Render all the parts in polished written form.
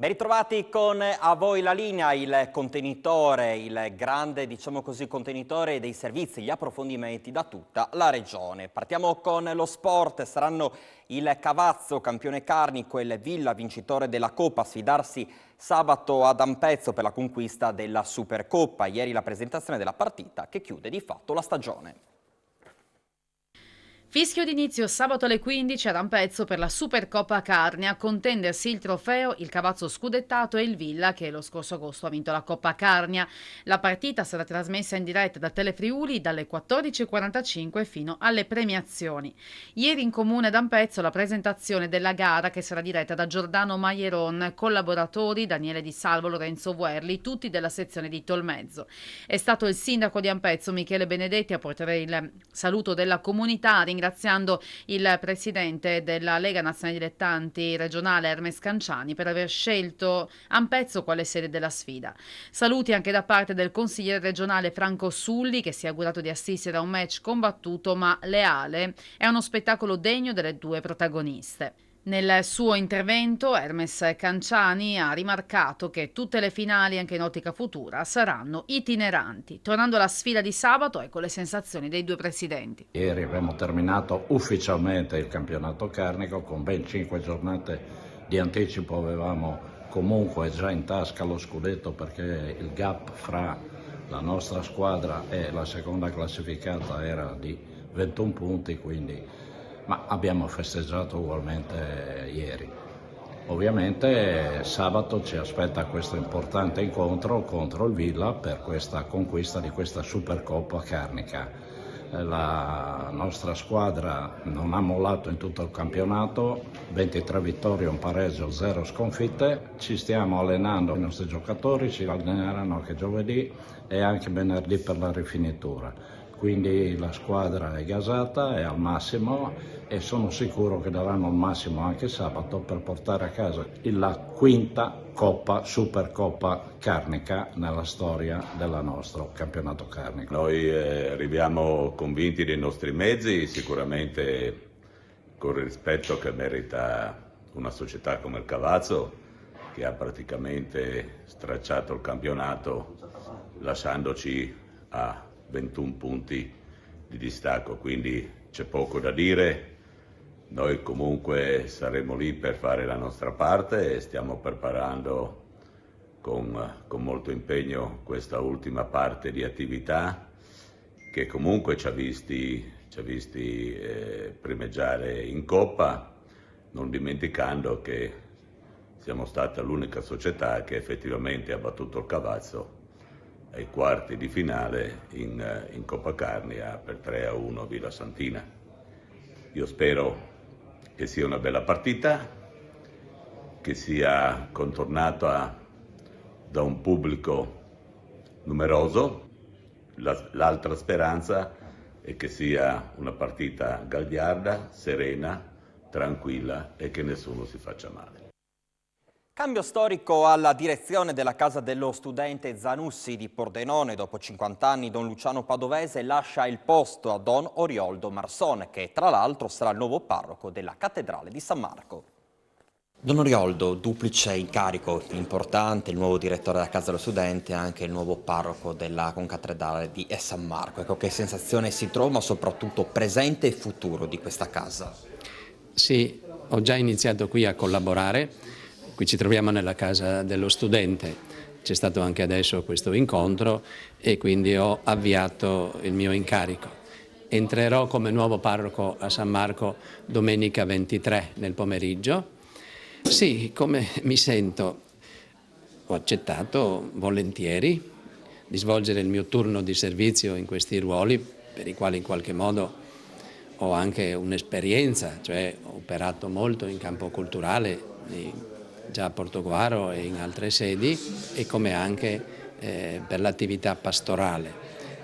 Ben ritrovati con A Voi la linea, il contenitore, il grande, diciamo così, contenitore dei servizi, gli approfondimenti da tutta la regione. Partiamo con lo sport, saranno il Cavazzo, campione carnico, e il Villa, vincitore della Coppa, a sfidarsi sabato ad Ampezzo per la conquista della Supercoppa. Ieri la presentazione della partita che chiude di fatto la stagione. Fischio d'inizio sabato alle 15 ad Ampezzo per la Supercoppa Carnia, a contendersi il trofeo, il Cavazzo scudettato e il Villa che lo scorso agosto ha vinto la Coppa Carnia. La partita sarà trasmessa in diretta da Telefriuli dalle 14:45 fino alle premiazioni. Ieri in comune ad Ampezzo la presentazione della gara che sarà diretta da Giordano Maieron, collaboratori Daniele Di Salvo, Lorenzo Vuerli, tutti della sezione di Tolmezzo. È stato il sindaco di Ampezzo Michele Benedetti a portare il saluto della comunità, ringraziando il presidente della Lega Nazionale Dilettanti regionale Hermes Canciani per aver scelto Ampezzo quale sede della sfida. Saluti anche da parte del consigliere regionale Franco Sulli, che si è augurato di assistere a un match combattuto ma leale e a uno spettacolo degno delle due protagoniste. Nel suo intervento Hermes Canciani ha rimarcato che tutte le finali, anche in ottica futura, saranno itineranti. Tornando alla sfida di sabato, ecco le sensazioni dei due presidenti. Ieri abbiamo terminato ufficialmente il campionato carnico con ben 5 giornate di anticipo. Avevamo comunque già in tasca lo scudetto, perché il gap fra la nostra squadra e la seconda classificata era di 21 punti, ma abbiamo festeggiato ugualmente ieri. Ovviamente sabato ci aspetta questo importante incontro contro il Villa per questa conquista di questa Supercoppa carnica. La nostra squadra non ha mollato in tutto il campionato, 23 vittorie, un pareggio, 0 sconfitte. Ci stiamo allenando, i nostri giocatori si alleneranno anche giovedì e anche venerdì per la rifinitura. Quindi la squadra è gasata, è al massimo e sono sicuro che daranno il massimo anche sabato per portare a casa la quinta Supercoppa carnica nella storia del nostro campionato carnico. Noi arriviamo convinti dei nostri mezzi, sicuramente con il rispetto che merita una società come il Cavazzo, che ha praticamente stracciato il campionato lasciandoci a 21 punti di distacco, quindi c'è poco da dire. Noi comunque saremo lì per fare la nostra parte e stiamo preparando con molto impegno questa ultima parte di attività che comunque ci ha visti primeggiare in Coppa, non dimenticando che siamo stata l'unica società che effettivamente ha battuto il Cavazzo ai quarti di finale in Coppa Carnia per 3-1 a Villa Santina. Io spero che sia una bella partita, che sia contornata da un pubblico numeroso. L'altra speranza è che sia una partita gagliarda, serena, tranquilla e che nessuno si faccia male. Cambio storico alla direzione della Casa dello Studente Zanussi di Pordenone. Dopo 50 anni Don Luciano Padovese lascia il posto a Don Orioldo Marson, che tra l'altro sarà il nuovo parroco della Cattedrale di San Marco. Don Orioldo, duplice incarico importante, il nuovo direttore della Casa dello Studente e anche il nuovo parroco della concattedrale di San Marco. Ecco, che sensazione si trova, ma soprattutto presente e futuro di questa casa? Sì, ho già iniziato qui a collaborare. Qui ci troviamo nella Casa dello Studente, c'è stato anche adesso questo incontro e quindi ho avviato il mio incarico. Entrerò come nuovo parroco a San Marco domenica 23 nel pomeriggio. Sì, come mi sento? Ho accettato volentieri di svolgere il mio turno di servizio in questi ruoli, per i quali in qualche modo ho anche un'esperienza, cioè ho operato molto in campo culturale, già a Portogruaro e in altre sedi, e come anche per l'attività pastorale.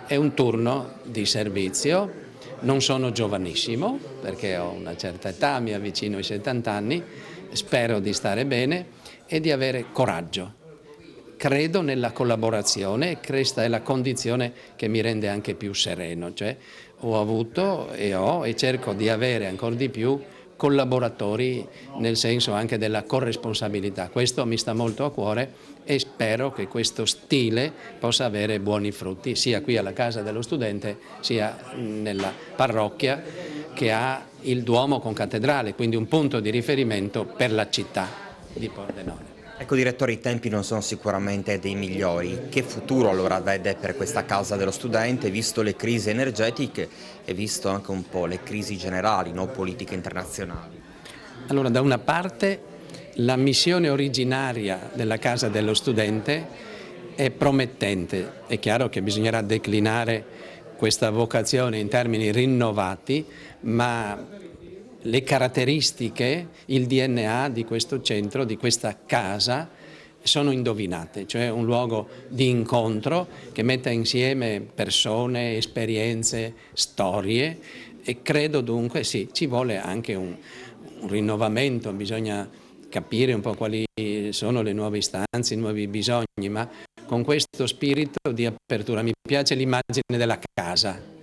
È un turno di servizio, non sono giovanissimo perché ho una certa età, mi avvicino ai 70 anni, spero di stare bene e di avere coraggio. Credo nella collaborazione e questa è la condizione che mi rende anche più sereno, cioè ho avuto e ho e cerco di avere ancora di più collaboratori nel senso anche della corresponsabilità. Questo mi sta molto a cuore e spero che questo stile possa avere buoni frutti sia qui alla Casa dello Studente sia nella parrocchia che ha il Duomo con cattedrale, quindi un punto di riferimento per la città di Pordenone. Ecco direttore, i tempi non sono sicuramente dei migliori. Che futuro allora vede per questa Casa dello Studente, visto le crisi energetiche e visto anche un po' le crisi generali, no? Politiche internazionali? Allora, da una parte la missione originaria della Casa dello Studente è promettente. È chiaro che bisognerà declinare questa vocazione in termini rinnovati, ma le caratteristiche, il DNA di questo centro, di questa casa, sono indovinate, cioè un luogo di incontro che metta insieme persone, esperienze, storie e credo dunque sì, ci vuole anche un rinnovamento, bisogna capire un po' quali sono le nuove istanze, i nuovi bisogni, ma con questo spirito di apertura. Mi piace l'immagine della casa.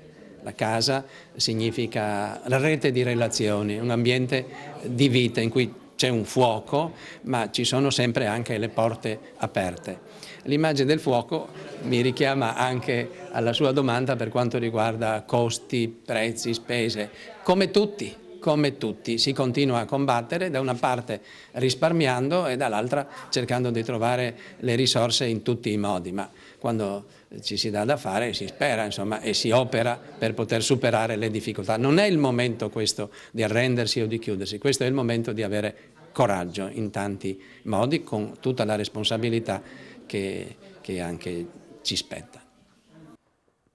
La casa significa la rete di relazioni, un ambiente di vita in cui c'è un fuoco, ma ci sono sempre anche le porte aperte. L'immagine del fuoco mi richiama anche alla sua domanda per quanto riguarda costi, prezzi, spese. Come tutti si continua a combattere, da una parte risparmiando e dall'altra cercando di trovare le risorse in tutti i modi, ma quando ci si dà da fare si spera, insomma, e si opera per poter superare le difficoltà. Non è il momento questo di arrendersi o di chiudersi, questo è il momento di avere coraggio in tanti modi, con tutta la responsabilità che anche ci spetta.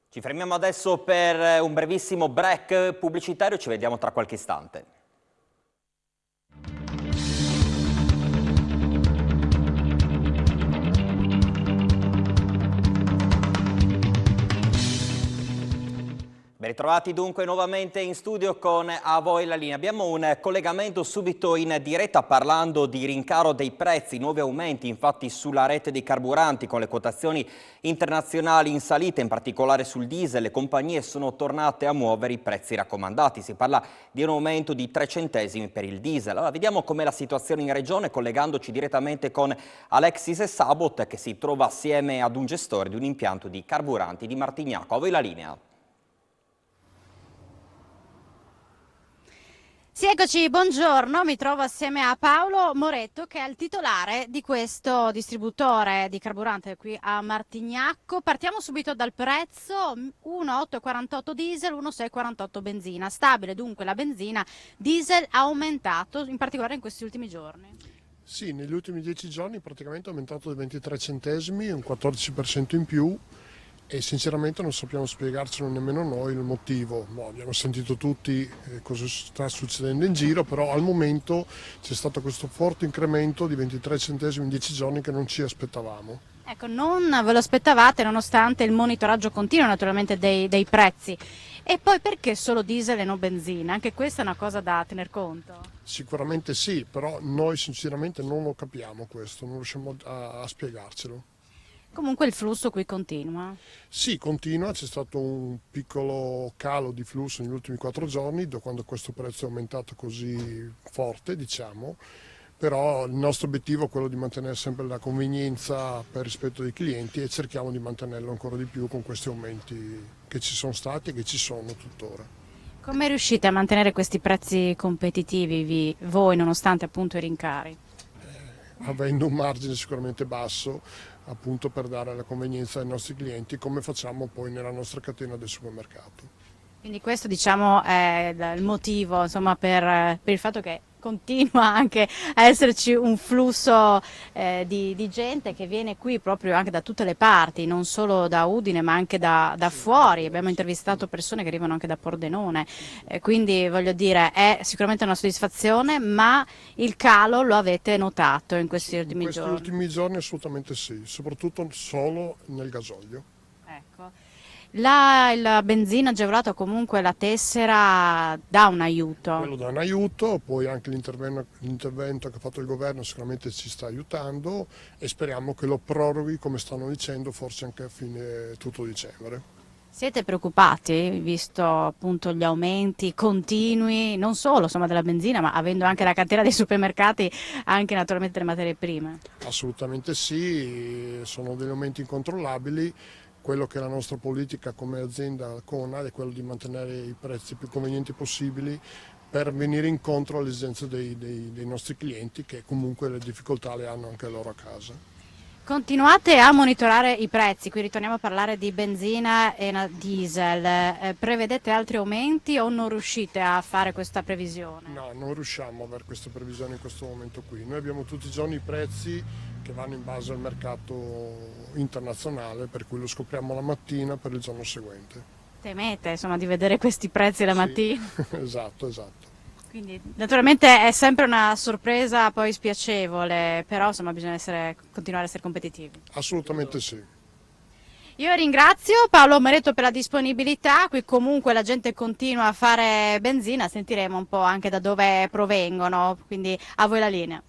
Ci fermiamo adesso per un brevissimo break pubblicitario, ci vediamo tra qualche istante. Ben ritrovati dunque nuovamente in studio con A Voi la Linea. Abbiamo un collegamento subito in diretta parlando di rincaro dei prezzi, nuovi aumenti infatti sulla rete dei carburanti con le quotazioni internazionali in salita, in particolare sul diesel. Le compagnie sono tornate a muovere i prezzi raccomandati. Si parla di un aumento di 3 centesimi per il diesel. Allora vediamo com'è la situazione in regione collegandoci direttamente con Alexis Sabot che si trova assieme ad un gestore di un impianto di carburanti di Martignaco. A voi la linea. Sì, eccoci, buongiorno, mi trovo assieme a Paolo Moretto che è il titolare di questo distributore di carburante qui a Martignacco. Partiamo subito dal prezzo, 1,848 diesel, 1,648 benzina, stabile dunque la benzina, diesel aumentato in particolare in questi ultimi giorni. Sì, negli ultimi 10 giorni praticamente è aumentato di 23 centesimi, un 14% in più. E sinceramente non sappiamo spiegarcelo nemmeno noi il motivo. Abbiamo sentito tutti cosa sta succedendo in giro, però al momento c'è stato questo forte incremento di 23 centesimi in 10 giorni che non ci aspettavamo. Ecco, non ve lo aspettavate nonostante il monitoraggio continuo naturalmente dei prezzi. E poi perché solo diesel e non benzina? Anche questa è una cosa da tener conto. Sicuramente sì, però noi sinceramente non lo capiamo questo, non riusciamo a spiegarcelo. Comunque il flusso qui continua? Sì, continua, c'è stato un piccolo calo di flusso negli ultimi 4 giorni, da quando questo prezzo è aumentato così forte, diciamo, però il nostro obiettivo è quello di mantenere sempre la convenienza per rispetto dei clienti e cerchiamo di mantenerlo ancora di più con questi aumenti che ci sono stati e che ci sono tuttora. Come riuscite a mantenere questi prezzi competitivi voi nonostante appunto i rincari? Avendo un margine sicuramente basso, appunto per dare la convenienza ai nostri clienti, come facciamo poi nella nostra catena del supermercato. Quindi questo diciamo è il motivo insomma, per il fatto che continua anche a esserci un flusso di gente che viene qui proprio anche da tutte le parti, non solo da Udine ma anche da fuori. Abbiamo intervistato persone che arrivano anche da Pordenone, quindi voglio dire è sicuramente una soddisfazione, ma il calo lo avete notato in questi ultimi giorni? In questi ultimi giorni assolutamente sì, soprattutto solo nel gasolio. Ecco. La benzina agevolata, comunque la tessera, dà un aiuto? Quello dà un aiuto, poi anche l'intervento che ha fatto il governo sicuramente ci sta aiutando e speriamo che lo proroghi, come stanno dicendo, forse anche a fine tutto dicembre. Siete preoccupati, visto appunto gli aumenti continui, non solo insomma, della benzina, ma avendo anche la catena dei supermercati, anche naturalmente delle materie prime? Assolutamente sì, sono degli aumenti incontrollabili. Quello che la nostra politica come azienda Conad è quello di mantenere i prezzi più convenienti possibili per venire incontro alle esigenze dei nostri clienti, che comunque le difficoltà le hanno anche loro a casa. Continuate a monitorare i prezzi, qui ritorniamo a parlare di benzina e diesel. Prevedete altri aumenti o non riuscite a fare questa previsione? No, non riusciamo a avere queste previsioni in questo momento qui. Noi abbiamo tutti i giorni i prezzi che vanno in base al mercato internazionale, per cui lo scopriamo la mattina per il giorno seguente. Temete insomma, di vedere questi prezzi la mattina? Esatto, esatto. Quindi naturalmente è sempre una sorpresa poi spiacevole, però insomma bisogna continuare a essere competitivi. Assolutamente sì. Io ringrazio Paolo Maretto per la disponibilità, qui comunque la gente continua a fare benzina, sentiremo un po' anche da dove provengono, quindi a voi la linea.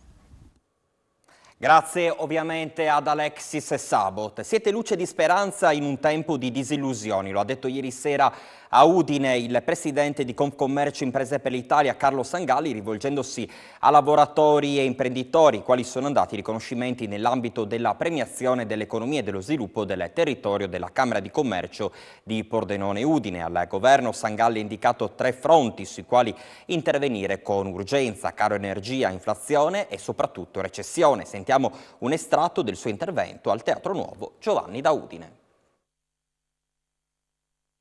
Grazie ovviamente ad Alexis Sabot. Siete luce di speranza in un tempo di disillusioni, lo ha detto ieri sera a Udine il presidente di Confcommercio Imprese per l'Italia Carlo Sangalli, rivolgendosi a lavoratori e imprenditori, quali sono andati i riconoscimenti nell'ambito della premiazione dell'economia e dello sviluppo del territorio della Camera di Commercio di Pordenone Udine. Al governo Sangalli ha indicato 3 fronti sui quali intervenire con urgenza: caro energia, inflazione e soprattutto recessione. Sentiamo un estratto del suo intervento al Teatro Nuovo Giovanni da Udine.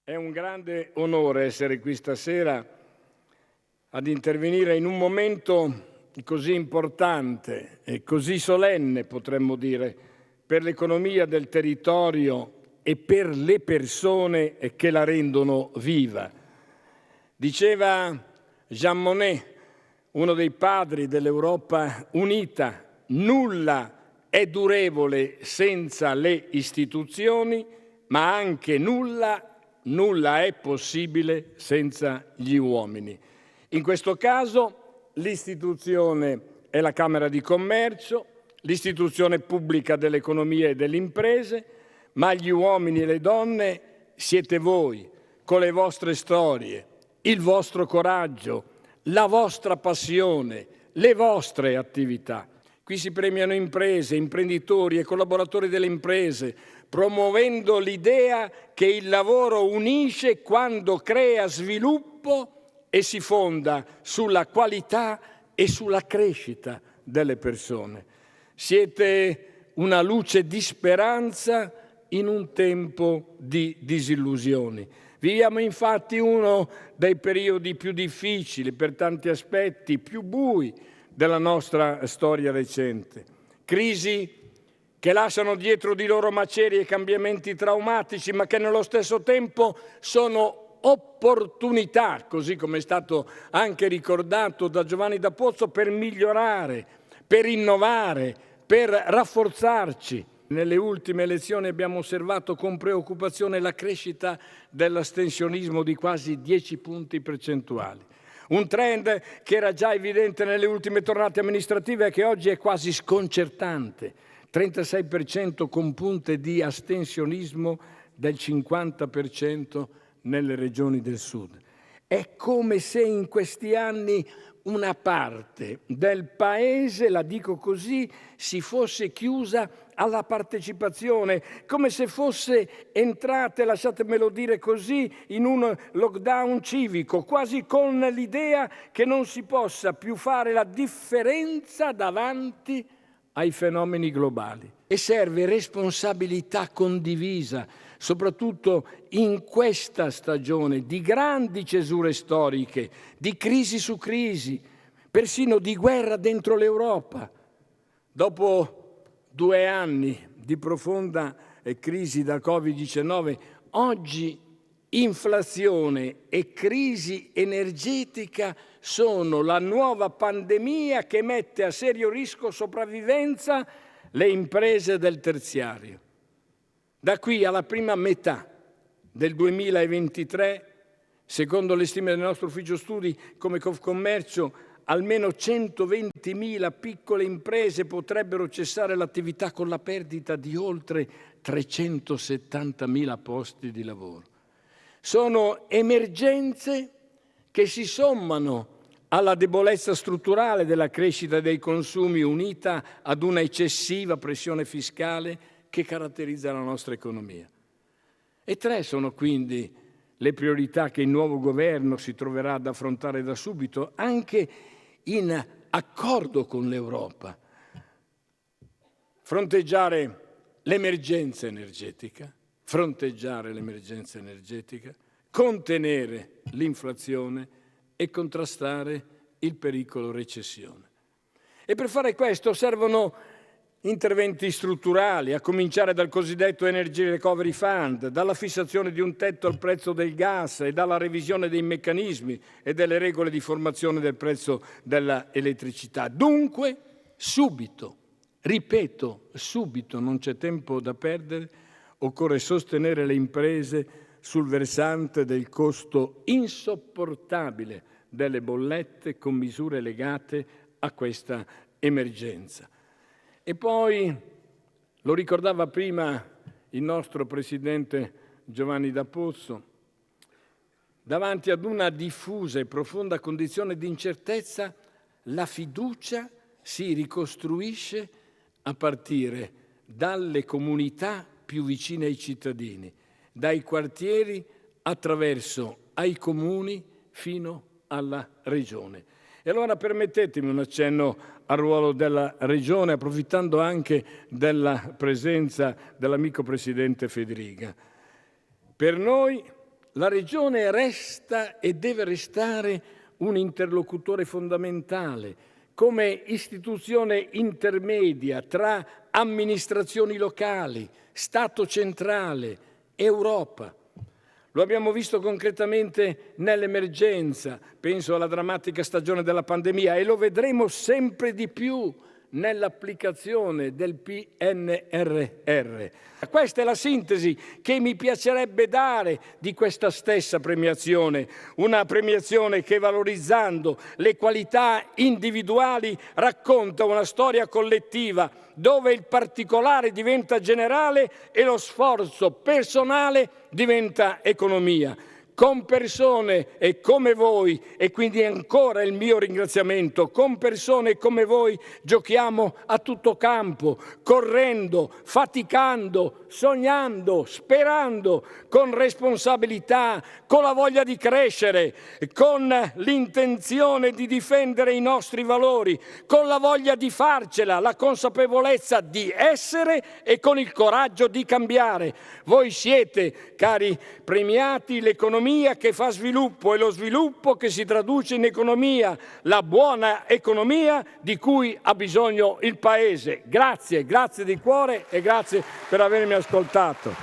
È un grande onore essere qui stasera ad intervenire in un momento così importante e così solenne, potremmo dire, per l'economia del territorio e per le persone che la rendono viva. Diceva Jean Monnet, uno dei padri dell'Europa unita: nulla è durevole senza le istituzioni, ma anche nulla è possibile senza gli uomini. In questo caso l'istituzione è la Camera di Commercio, l'istituzione pubblica dell'economia e delle imprese, ma gli uomini e le donne siete voi, con le vostre storie, il vostro coraggio, la vostra passione, le vostre attività. Qui si premiano imprese, imprenditori e collaboratori delle imprese, promuovendo l'idea che il lavoro unisce quando crea sviluppo e si fonda sulla qualità e sulla crescita delle persone. Siete una luce di speranza in un tempo di disillusioni. Viviamo infatti uno dei periodi più difficili, per tanti aspetti, più bui della nostra storia recente. Crisi che lasciano dietro di loro macerie e cambiamenti traumatici, ma che nello stesso tempo sono opportunità, così come è stato anche ricordato da Giovanni da Pozzo, per migliorare, per innovare, per rafforzarci. Nelle ultime elezioni abbiamo osservato con preoccupazione la crescita dell'astensionismo di quasi 10 punti percentuali. Un trend che era già evidente nelle ultime tornate amministrative e che oggi è quasi sconcertante. 36% con punte di astensionismo, del 50% nelle regioni del sud. È come se in questi anni una parte del paese, la dico così, si fosse chiusa alla partecipazione, come se fosse entrate, lasciatemelo dire così, in un lockdown civico, quasi con l'idea che non si possa più fare la differenza davanti ai fenomeni globali. E serve responsabilità condivisa, soprattutto in questa stagione di grandi cesure storiche, di crisi su crisi, persino di guerra dentro l'Europa. Dopo 2 anni di profonda crisi da Covid-19, oggi inflazione e crisi energetica sono la nuova pandemia che mette a serio rischio sopravvivenza le imprese del terziario. Da qui alla prima metà del 2023, secondo le stime del nostro ufficio studi come Confcommercio, almeno 120.000 piccole imprese potrebbero cessare l'attività con la perdita di oltre 370.000 posti di lavoro. sono emergenze che si sommano alla debolezza strutturale della crescita dei consumi unita ad una eccessiva pressione fiscale che caratterizza la nostra economia. E 3 sono quindi le priorità che il nuovo governo si troverà ad affrontare da subito, anche in accordo con l'Europa. Fronteggiare l'emergenza energetica, contenere l'inflazione e contrastare il pericolo recessione. E per fare questo servono interventi strutturali, a cominciare dal cosiddetto Energy Recovery Fund, dalla fissazione di un tetto al prezzo del gas e dalla revisione dei meccanismi e delle regole di formazione del prezzo dell'elettricità. Dunque, subito, ripeto, subito, non c'è tempo da perdere, occorre sostenere le imprese sul versante del costo insopportabile delle bollette con misure legate a questa emergenza. E poi, lo ricordava prima il nostro Presidente Giovanni D'Apozzo, davanti ad una diffusa e profonda condizione di incertezza, la fiducia si ricostruisce a partire dalle comunità più vicine ai cittadini, dai quartieri attraverso ai comuni fino alla regione. E allora permettetemi un accenno al ruolo della Regione, approfittando anche della presenza dell'amico Presidente Federica. Per noi la Regione resta e deve restare un interlocutore fondamentale, come istituzione intermedia tra amministrazioni locali, Stato centrale, Europa. Lo abbiamo visto concretamente nell'emergenza, penso alla drammatica stagione della pandemia, e lo vedremo sempre di più nell'applicazione del PNRR. Questa è la sintesi che mi piacerebbe dare di questa stessa premiazione, una premiazione che, valorizzando le qualità individuali, racconta una storia collettiva dove il particolare diventa generale e lo sforzo personale diventa economia. Con persone e come voi, e quindi ancora il mio ringraziamento, con persone come voi giochiamo a tutto campo, correndo, faticando, sognando, sperando, con responsabilità, con la voglia di crescere, con l'intenzione di difendere i nostri valori, con la voglia di farcela, la consapevolezza di essere e con il coraggio di cambiare. Voi siete, cari premiati, l'economia che fa sviluppo e lo sviluppo che si traduce in economia, la buona economia di cui ha bisogno il Paese. Grazie, grazie di cuore e grazie per avermi ascoltato.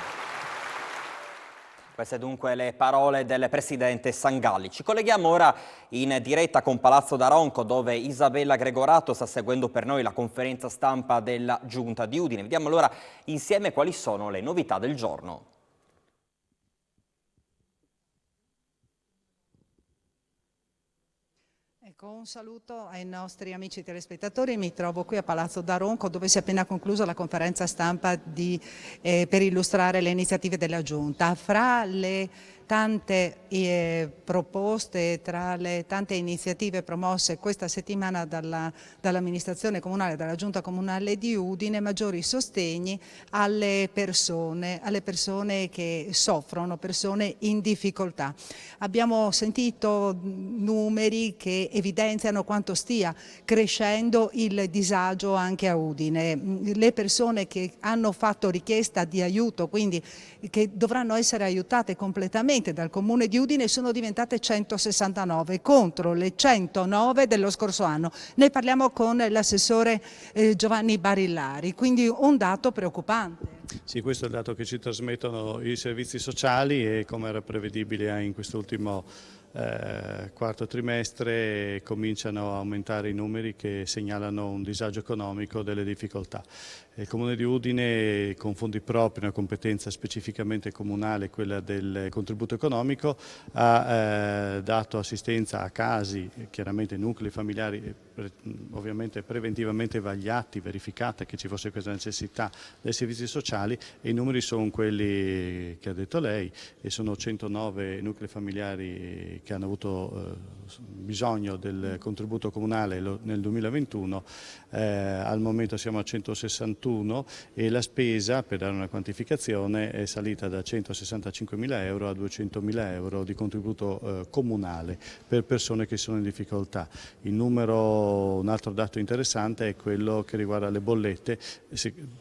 Queste dunque le parole del Presidente Sangalli. Ci colleghiamo ora in diretta con Palazzo d'Aronco, dove Isabella Gregorato sta seguendo per noi la conferenza stampa della Giunta di Udine. Vediamo allora insieme quali sono le novità del giorno. Ecco, un saluto ai nostri amici telespettatori. Mi trovo qui a Palazzo d'Aronco, dove si è appena conclusa la conferenza stampa per illustrare le iniziative della Giunta. Fra le tante proposte, tra le tante iniziative promosse questa settimana dall'amministrazione comunale, dalla Giunta Comunale di Udine, maggiori sostegni alle persone che soffrono, persone in difficoltà. Abbiamo sentito numeri che evidenziano quanto stia crescendo il disagio anche a Udine. Le persone che hanno fatto richiesta di aiuto, quindi che dovranno essere aiutate completamente dal Comune di Udine, sono diventate 169 contro le 109 dello scorso anno. Ne parliamo con l'assessore Giovanni Barillari, quindi un dato preoccupante. Sì, questo è il dato che ci trasmettono i servizi sociali e, come era prevedibile in quest'ultimo quarto trimestre, cominciano a aumentare i numeri che segnalano un disagio economico, delle difficoltà. Il Comune di Udine, con fondi propri, una competenza specificamente comunale, quella del contributo economico, ha dato assistenza a casi, chiaramente nuclei familiari ovviamente preventivamente vagliati, verificata che ci fosse questa necessità dei servizi sociali, e i numeri sono quelli che ha detto lei, e sono 109 nuclei familiari che hanno avuto bisogno del contributo comunale nel 2021, al momento siamo a 161 e la spesa, per dare una quantificazione, è salita da 165.000 euro a 200.000 euro di contributo comunale per persone che sono in difficoltà. Un altro dato interessante è quello che riguarda le bollette,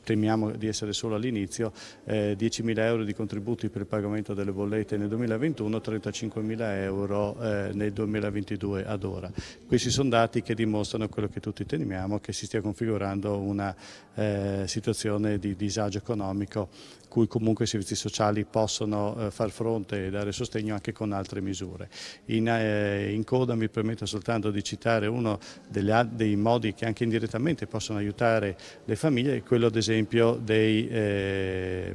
temiamo di essere solo all'inizio, 10.000 euro di contributi per il pagamento delle bollette nel 2021, 35.000 euro nel 2022 ad ora. Questi sono dati che dimostrano quello che tutti temiamo, che si stia configurando una situazione di disagio economico cui comunque i servizi sociali possono far fronte e dare sostegno anche con altre misure. In coda mi permetto soltanto di citare uno dei modi che anche indirettamente possono aiutare le famiglie, quello ad esempio dei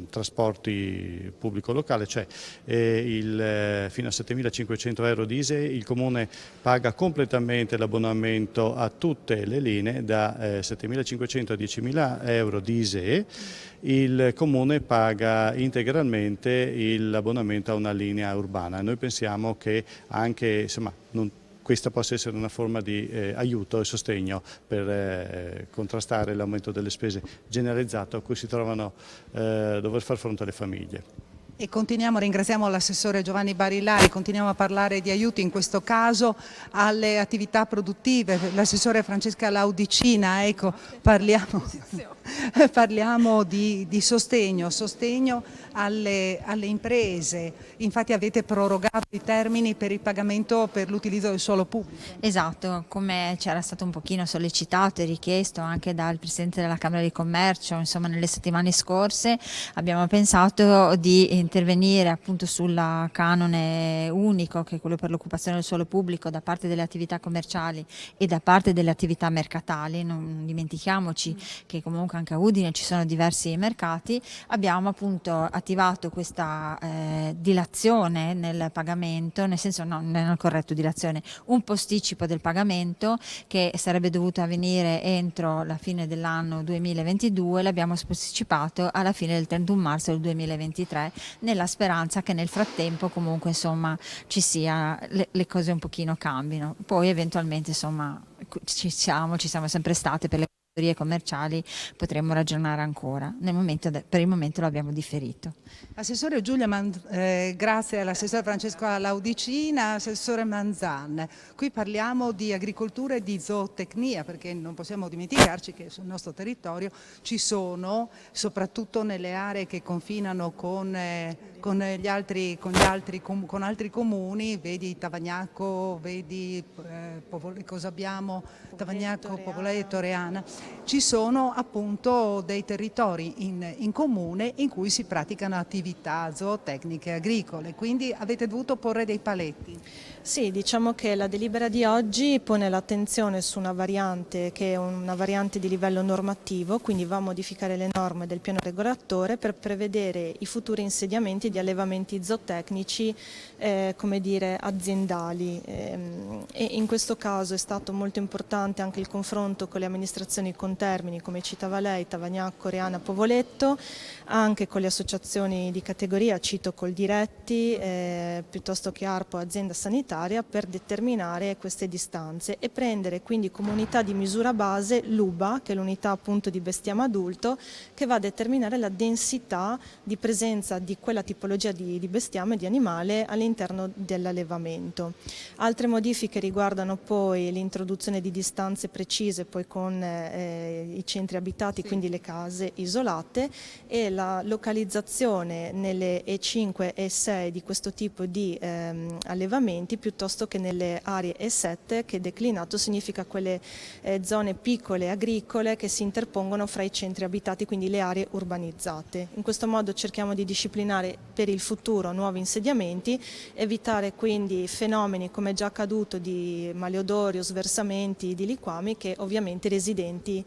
trasporti pubblico locale, cioè fino a 7.500 euro di ISEE il Comune paga completamente l'abbonamento a tutte le linee, da 7.500 a 10.000 euro di ISEE. Il Comune paga integralmente l'abbonamento a una linea urbana. Noi pensiamo che anche questa possa essere una forma di aiuto e sostegno per contrastare l'aumento delle spese generalizzato a cui si trovano dover far fronte le famiglie. E ringraziamo l'assessore Giovanni Barilari, continuiamo a parlare di aiuti, in questo caso alle attività produttive. L'assessore Francesca Laudicina, ecco, parliamo di sostegno alle imprese. Infatti avete prorogato i termini per il pagamento per l'utilizzo del suolo pubblico. Esatto, come c'era stato un pochino sollecitato e richiesto anche dal Presidente della Camera di Commercio, insomma nelle settimane scorse, abbiamo pensato di intervenire appunto sul canone unico, che è quello per l'occupazione del suolo pubblico, da parte delle attività commerciali e da parte delle attività mercatali. Non dimentichiamoci che comunque anche a Udine ci sono diversi mercati. Abbiamo appunto attivato questa dilazione nel pagamento, nel senso non è corretto dilazione, un posticipo del pagamento che sarebbe dovuto avvenire entro la fine dell'anno 2022, l'abbiamo posticipato alla fine del 31 marzo del 2023, nella speranza che nel frattempo comunque insomma ci sia, le cose un pochino cambino. Poi eventualmente insomma ci siamo sempre state per le categorie commerciali, potremmo ragionare ancora. Per il momento lo abbiamo differito. Assessore Giulia, grazie all'assessore Francesco Laudicina. Assessore Manzan, qui parliamo di agricoltura e di zootecnia, perché non possiamo dimenticarci che sul nostro territorio ci sono, soprattutto nelle aree che confinano con altri comuni, vedi Tavagnacco, vedi cosa abbiamo? Tavagnacco, Povoleto e Toreana, ci sono appunto dei territori in comune in cui si praticano attività zootecniche agricole, quindi avete dovuto porre dei paletti. Sì, diciamo che la delibera di oggi pone l'attenzione su una variante che è una variante di livello normativo, quindi va a modificare le norme del piano regolatore per prevedere i futuri insediamenti di allevamenti zootecnici come dire, aziendali, e in questo caso è stato molto importante anche il confronto con le amministrazioni contermini, come citava lei, Tavagnacco, Reana, Povoletto, anche con le associazioni di categoria, cito Coldiretti, piuttosto che ARPO, azienda sanitaria, per determinare queste distanze e prendere quindi come unità di misura base l'UBA, che è l'unità appunto di bestiame adulto, che va a determinare la densità di presenza di quella tipologia di bestiame, di animale all'interno dell'allevamento. Altre modifiche riguardano poi l'introduzione di distanze precise poi con i centri abitati, quindi le case isolate, e la localizzazione nelle E5 e E6 di questo tipo di allevamenti piuttosto che nelle aree E7, che declinato significa quelle zone piccole agricole che si interpongono fra i centri abitati, quindi le aree urbanizzate. In questo modo cerchiamo di disciplinare per il futuro nuovi insediamenti, evitare quindi fenomeni come già accaduto di maleodori o sversamenti di liquami che ovviamente i residenti clienti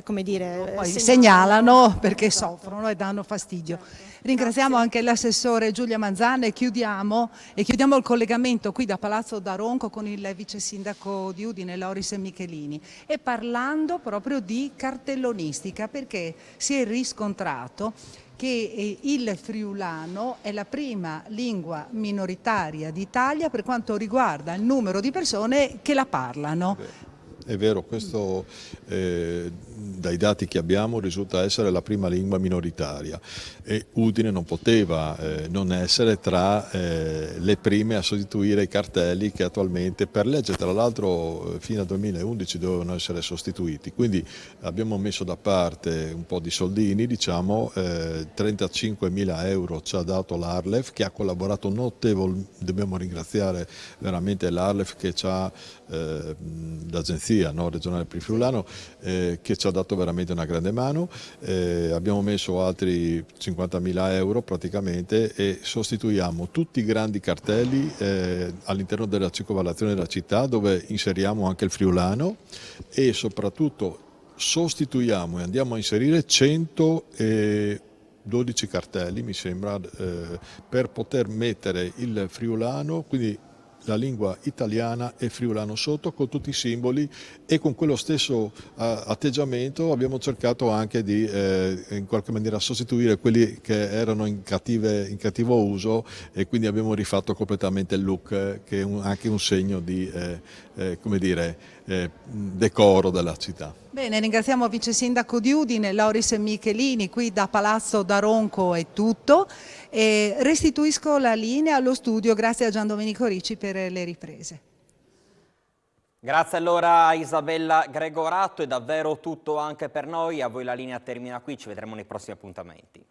come dire, poi segnalano perché soffrono e danno fastidio. Ringraziamo anche l'assessore Giulia Manzana e chiudiamo il collegamento qui da Palazzo Daronco con il vice sindaco di Udine Loris Michelini, e parlando proprio di cartellonistica, perché si è riscontrato che il friulano è la prima lingua minoritaria d'Italia per quanto riguarda il numero di persone che la parlano. È vero, questo dai dati che abbiamo risulta essere la prima lingua minoritaria e Udine non poteva non essere tra le prime a sostituire i cartelli che attualmente per legge, tra l'altro fino al 2011 dovevano essere sostituiti, quindi abbiamo messo da parte un po' di soldini, diciamo 35.000 euro ci ha dato l'Arlef, che ha collaborato notevolmente, dobbiamo ringraziare veramente l'Arlef che ci ha l'agenzia regionale per il friulano che ci ha dato veramente una grande mano, abbiamo messo altri 50.000 euro praticamente e sostituiamo tutti i grandi cartelli all'interno della circolazione della città, dove inseriamo anche il friulano e soprattutto sostituiamo e andiamo a inserire 112 cartelli, mi sembra, per poter mettere il friulano, quindi la lingua italiana e friulano sotto, con tutti i simboli, e con quello stesso atteggiamento abbiamo cercato anche di in qualche maniera sostituire quelli che erano in cattivo uso, e quindi abbiamo rifatto completamente il look, che è anche un segno di come dire, decoro della città. Bene, ringraziamo il vice sindaco di Udine Loris Michelini. Qui da Palazzo Daronco è tutto. E restituisco la linea allo studio, grazie a Gian Domenico Ricci per le riprese. Grazie allora a Isabella Gregorato, è davvero tutto anche per noi. A voi la linea termina qui, ci vedremo nei prossimi appuntamenti.